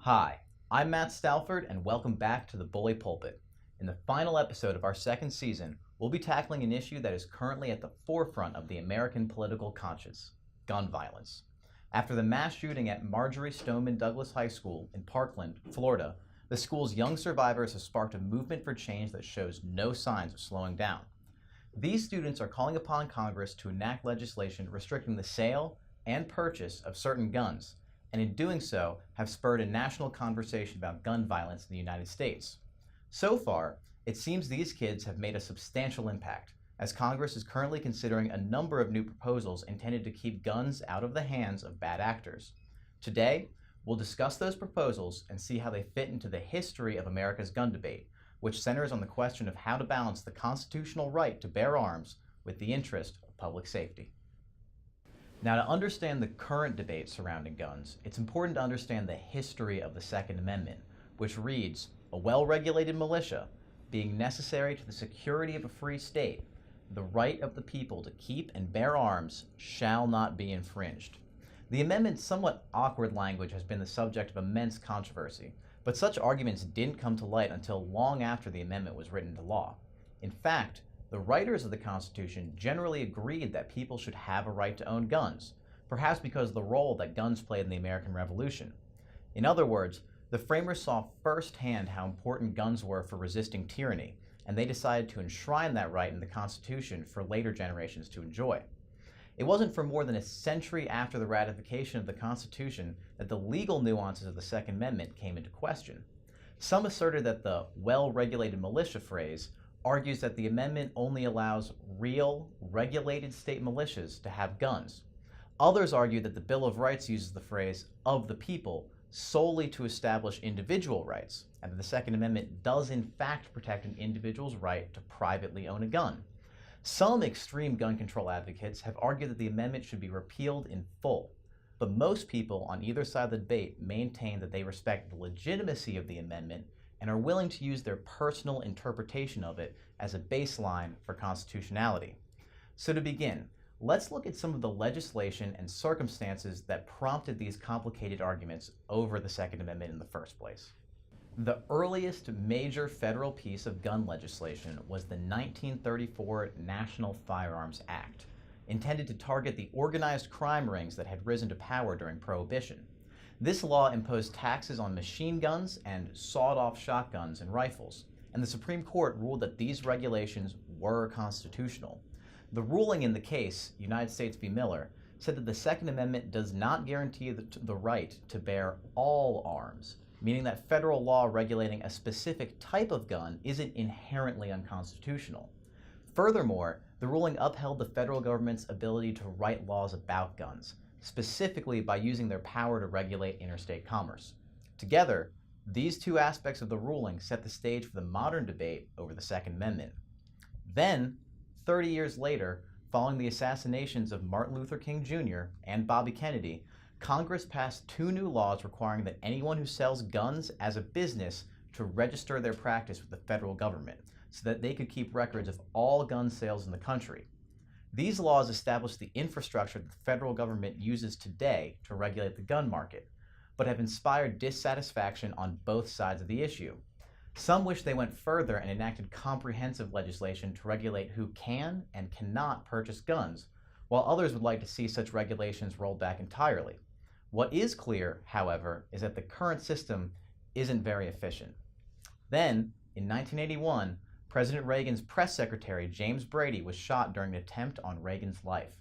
Hi, I'm Matt Stalford, and welcome back to the Bully Pulpit. In the final episode of our second season, we'll be tackling an issue that is currently at the forefront of the American political conscience: gun violence. After the mass shooting at Marjory Stoneman Douglas High School in Parkland, Florida, the school's young survivors have sparked a movement for change that shows no signs of slowing down. These students are calling upon Congress to enact legislation restricting the sale and purchase of certain guns, and in doing so have spurred a national conversation about gun violence in the United States. So far, it seems these kids have made a substantial impact, as Congress is currently considering a number of new proposals intended to keep guns out of the hands of bad actors. Today, we'll discuss those proposals and see how they fit into the history of America's gun debate, which centers on the question of how to balance the constitutional right to bear arms with the interest of public safety. Now, to understand the current debate surrounding guns, it's important to understand the history of the Second Amendment, which reads, "A well-regulated militia, being necessary to the security of a free state, the right of the people to keep and bear arms shall not be infringed." The amendment's somewhat awkward language has been the subject of immense controversy, but such arguments didn't come to light until long after the amendment was written into law. In fact, the writers of the Constitution generally agreed that people should have a right to own guns, perhaps because of the role that guns played in the American Revolution. In other words, the framers saw firsthand how important guns were for resisting tyranny, and they decided to enshrine that right in the Constitution for later generations to enjoy. It wasn't for more than a century after the ratification of the Constitution that the legal nuances of the Second Amendment came into question. Some asserted that the well-regulated militia phrase argues that the amendment only allows real, regulated state militias to have guns. Others argue that the Bill of Rights uses the phrase "of the people" solely to establish individual rights, and that the Second Amendment does in fact protect an individual's right to privately own a gun. Some extreme gun control advocates have argued that the amendment should be repealed in full, but most people on either side of the debate maintain that they respect the legitimacy of the amendment and are willing to use their personal interpretation of it as a baseline for constitutionality. So to begin, let's look at some of the legislation and circumstances that prompted these complicated arguments over the Second Amendment in the first place. The earliest major federal piece of gun legislation was the 1934 National Firearms Act, intended to target the organized crime rings that had risen to power during Prohibition. This law imposed taxes on machine guns and sawed-off shotguns and rifles, and the Supreme Court ruled that these regulations were constitutional. The ruling in the case, United States v. Miller, said that the Second Amendment does not guarantee the right to bear all arms, meaning that federal law regulating a specific type of gun isn't inherently unconstitutional. Furthermore, the ruling upheld the federal government's ability to write laws about guns, specifically by using their power to regulate interstate commerce. Together, these two aspects of the ruling set the stage for the modern debate over the Second Amendment. Then, 30 years later, following the assassinations of Martin Luther King Jr. and Bobby Kennedy, Congress passed two new laws requiring that anyone who sells guns as a business to register their practice with the federal government so that they could keep records of all gun sales in the country. These laws established the infrastructure that the federal government uses today to regulate the gun market, but have inspired dissatisfaction on both sides of the issue. Some wish they went further and enacted comprehensive legislation to regulate who can and cannot purchase guns, while others would like to see such regulations rolled back entirely. What is clear, however, is that the current system isn't very efficient. Then, in 1981, President Reagan's press secretary, James Brady, was shot during an attempt on Reagan's life.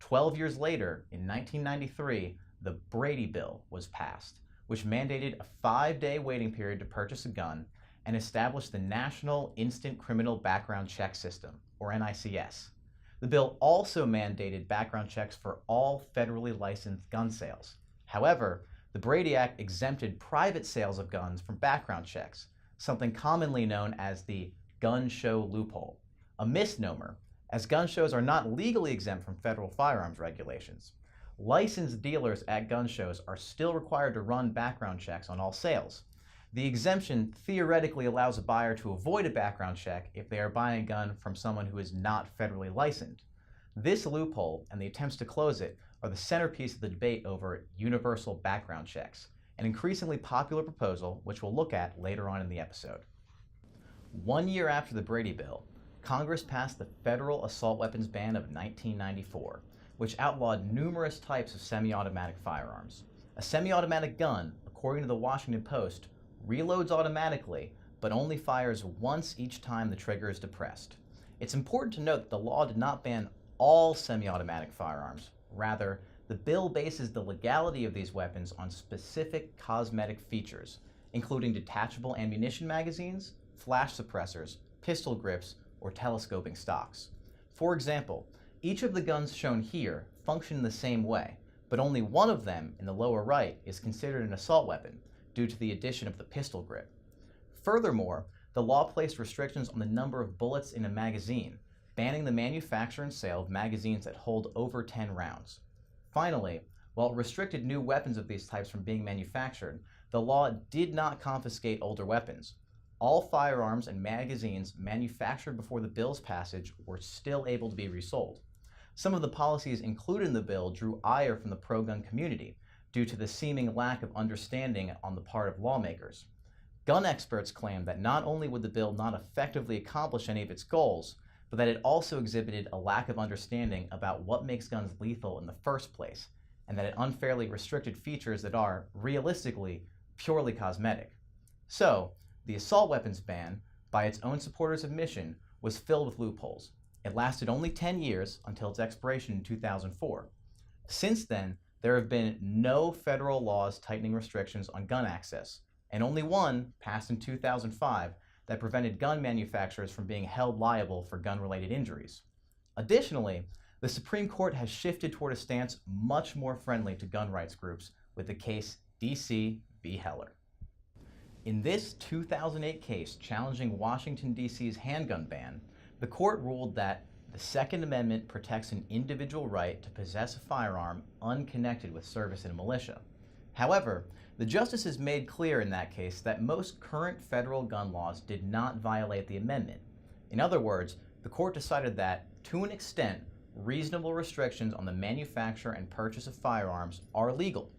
12 years later, in 1993, the Brady Bill was passed, which mandated a 5-day waiting period to purchase a gun and established the National Instant Criminal Background Check System, or NICS. The bill also mandated background checks for all federally licensed gun sales. However, the Brady Act exempted private sales of guns from background checks, something commonly known as the gun show loophole, a misnomer, as gun shows are not legally exempt from federal firearms regulations. Licensed dealers at gun shows are still required to run background checks on all sales. The exemption theoretically allows a buyer to avoid a background check if they are buying a gun from someone who is not federally licensed. This loophole and the attempts to close it are the centerpiece of the debate over universal background checks, an increasingly popular proposal which we'll look at later on in the episode. 1 year after the Brady Bill, Congress passed the Federal Assault Weapons Ban of 1994, which outlawed numerous types of semi-automatic firearms. A semi-automatic gun, according to the Washington Post, reloads automatically, but only fires once each time the trigger is depressed. It's important to note that the law did not ban all semi-automatic firearms. Rather, the bill bases the legality of these weapons on specific cosmetic features, including detachable ammunition magazines, flash suppressors, pistol grips, or telescoping stocks. For example, each of the guns shown here function in the same way, but only one of them, in the lower right, is considered an assault weapon due to the addition of the pistol grip. Furthermore, the law placed restrictions on the number of bullets in a magazine, banning the manufacture and sale of magazines that hold over 10 rounds. Finally, while it restricted new weapons of these types from being manufactured, the law did not confiscate older weapons. All firearms and magazines manufactured before the bill's passage were still able to be resold. Some of the policies included in the bill drew ire from the pro-gun community due to the seeming lack of understanding on the part of lawmakers. Gun experts claim that not only would the bill not effectively accomplish any of its goals, but that it also exhibited a lack of understanding about what makes guns lethal in the first place, and that it unfairly restricted features that are, realistically, purely cosmetic. So, the assault weapons ban, by its own supporters' admission, was filled with loopholes. It lasted only 10 years until its expiration in 2004. Since then, there have been no federal laws tightening restrictions on gun access, and only one, passed in 2005, that prevented gun manufacturers from being held liable for gun-related injuries. Additionally, the Supreme Court has shifted toward a stance much more friendly to gun rights groups with the case D.C. v. Heller. In this 2008 case challenging Washington, D.C.'s handgun ban, the court ruled that the Second Amendment protects an individual right to possess a firearm unconnected with service in a militia. However, the justices made clear in that case that most current federal gun laws did not violate the amendment. In other words, the court decided that, to an extent, reasonable restrictions on the manufacture and purchase of firearms are legal.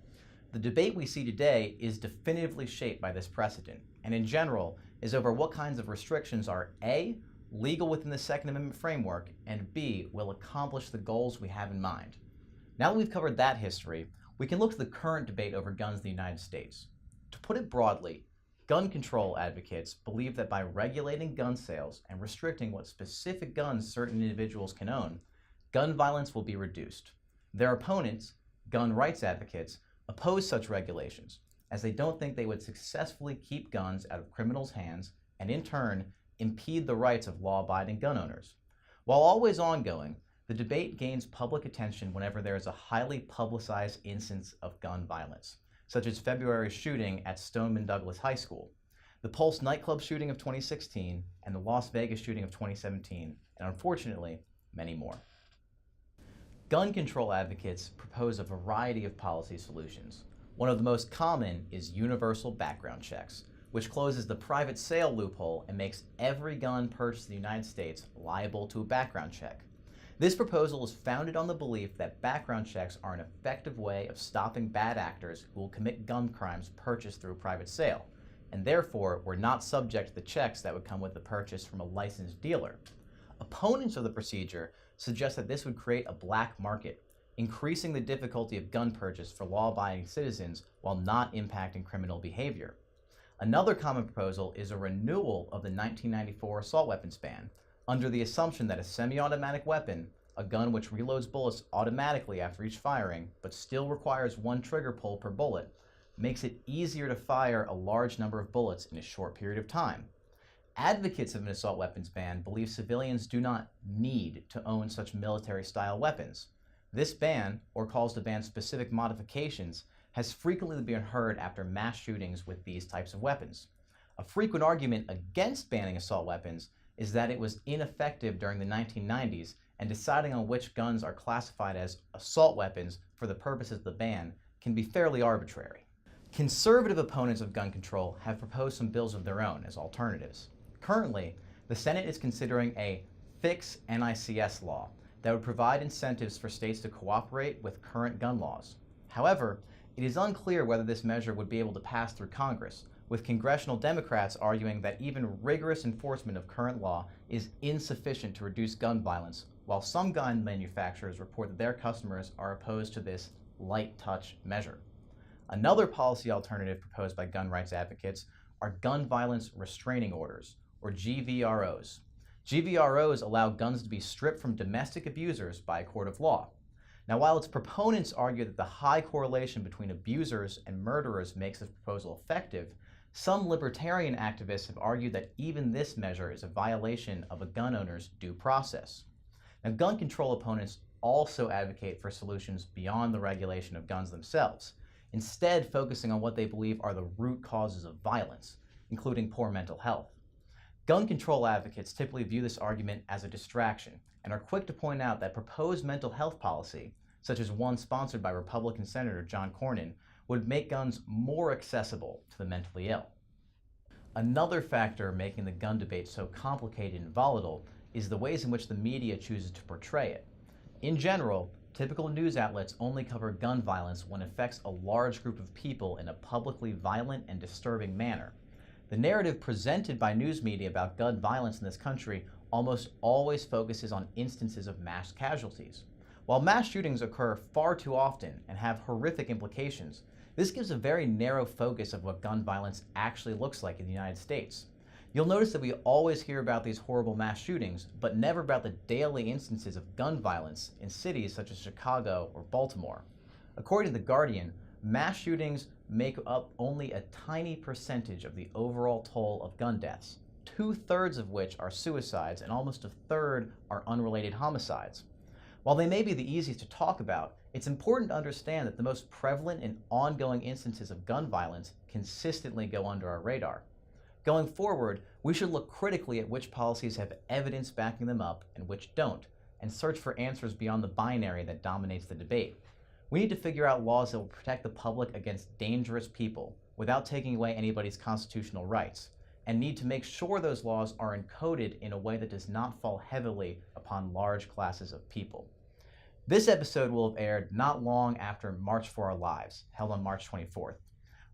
The debate we see today is definitively shaped by this precedent, and in general is over what kinds of restrictions are A, legal within the Second Amendment framework, and B, will accomplish the goals we have in mind. Now that we've covered that history, we can look to the current debate over guns in the United States. To put it broadly, gun control advocates believe that by regulating gun sales and restricting what specific guns certain individuals can own, gun violence will be reduced. Their opponents, gun rights advocates, oppose such regulations, as they don't think they would successfully keep guns out of criminals' hands and, in turn, impede the rights of law-abiding gun owners. While always ongoing, the debate gains public attention whenever there is a highly publicized instance of gun violence, such as February's shooting at Stoneman Douglas High School, the Pulse nightclub shooting of 2016, and the Las Vegas shooting of 2017, and unfortunately, many more. Gun control advocates propose a variety of policy solutions. One of the most common is universal background checks, which closes the private sale loophole and makes every gun purchased in the United States liable to a background check. This proposal is founded on the belief that background checks are an effective way of stopping bad actors who will commit gun crimes purchased through a private sale, and therefore were not subject to the checks that would come with the purchase from a licensed dealer. Opponents of the procedure suggest that this would create a black market, increasing the difficulty of gun purchase for law-abiding citizens while not impacting criminal behavior. Another common proposal is a renewal of the 1994 assault weapons ban, under the assumption that a semi-automatic weapon, a gun which reloads bullets automatically after each firing, but still requires one trigger pull per bullet, makes it easier to fire a large number of bullets in a short period of time. Advocates of an assault weapons ban believe civilians do not need to own such military-style weapons. This ban, or calls to ban specific modifications, has frequently been heard after mass shootings with these types of weapons. A frequent argument against banning assault weapons is that it was ineffective during the 1990s, and deciding on which guns are classified as assault weapons for the purposes of the ban can be fairly arbitrary. Conservative opponents of gun control have proposed some bills of their own as alternatives. Currently, the Senate is considering a fix NICS law that would provide incentives for states to cooperate with current gun laws. However, It is unclear whether this measure would be able to pass through Congress, with congressional Democrats arguing that even rigorous enforcement of current law is insufficient to reduce gun violence, while some gun manufacturers report that their customers are opposed to this light touch measure. Another policy alternative proposed by gun rights advocates are gun violence restraining orders, or GVROs. GVROs allow guns to be stripped from domestic abusers by a court of law. Now, while its proponents argue that the high correlation between abusers and murderers makes this proposal effective, some libertarian activists have argued that even this measure is a violation of a gun owner's due process. Now, gun control opponents also advocate for solutions beyond the regulation of guns themselves, instead focusing on what they believe are the root causes of violence, including poor mental health. Gun control advocates typically view this argument as a distraction and are quick to point out that proposed mental health policy, such as one sponsored by Republican Senator John Cornyn, would make guns more accessible to the mentally ill. Another factor making the gun debate so complicated and volatile is the ways in which the media chooses to portray it. In general, typical news outlets only cover gun violence when it affects a large group of people in a publicly violent and disturbing manner. The narrative presented by news media about gun violence in this country almost always focuses on instances of mass casualties. While mass shootings occur far too often and have horrific implications, this gives a very narrow focus of what gun violence actually looks like in the United States. You'll notice that we always hear about these horrible mass shootings, but never about the daily instances of gun violence in cities such as Chicago or Baltimore. According to The Guardian, mass shootings make up only a tiny percentage of the overall toll of gun deaths, 2/3 of which are suicides and almost 1/3 are unrelated homicides. While they may be the easiest to talk about, it's important to understand that the most prevalent and ongoing instances of gun violence consistently go under our radar. Going forward, we should look critically at which policies have evidence backing them up and which don't, and search for answers beyond the binary that dominates the debate. We need to figure out laws that will protect the public against dangerous people without taking away anybody's constitutional rights, and need to make sure those laws are encoded in a way that does not fall heavily upon large classes of people. This episode will have aired not long after March for Our Lives, held on March 24th.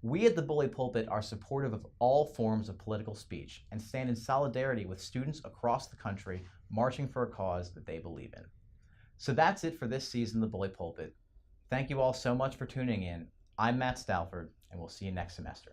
We at the Bully Pulpit are supportive of all forms of political speech and stand in solidarity with students across the country marching for a cause that they believe in. So that's it for this season of the Bully Pulpit. Thank you all so much for tuning in. I'm Matt Stalford, and we'll see you next semester.